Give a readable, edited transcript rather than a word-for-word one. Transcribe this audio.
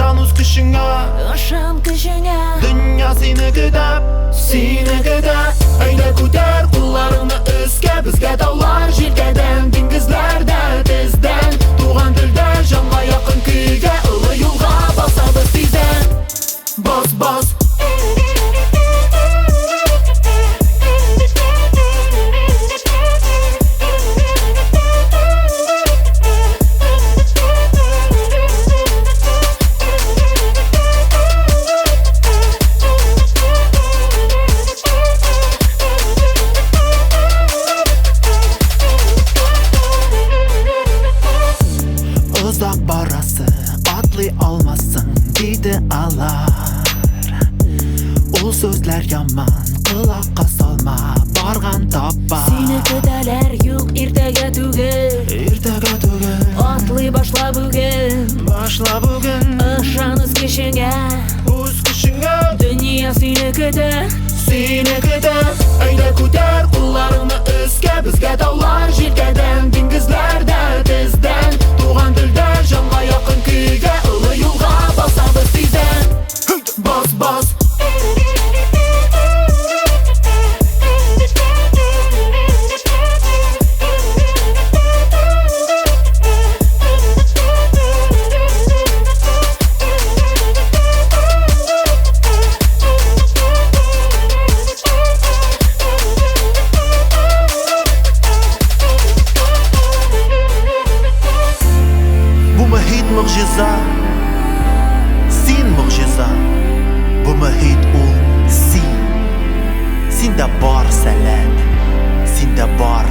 Ышан үз көчеңә, ышан көчеңә. дөнья сине көтә. Әйдә күтәр кулларыңны өскә, безгә таулар җилкәдән, диңгезләрдә тездән. Туган телдә җанга якын көйгә, олы юлга басабыз тиздән. Бас, бас. Озак барасы, атлый алмассың, диде алар. Ул сүзләр яман, колакка салма, барган таппа. Сине көтәләр юк иртәгә түгел, атлый башла бүген. Ышан үз көчеңә, дөнья сине көтә. Әйдә күтәр кулларыңны өскә, безгә таулар җилкәдән, диңгезләрдә тездән. Туган телдә җанга якын көйгә, олы юлга басабыз тиздән. Бас, бас. Могҗиза, син могҗиза. Бу мохит ул син. Синдә бар сәләт, синдә бар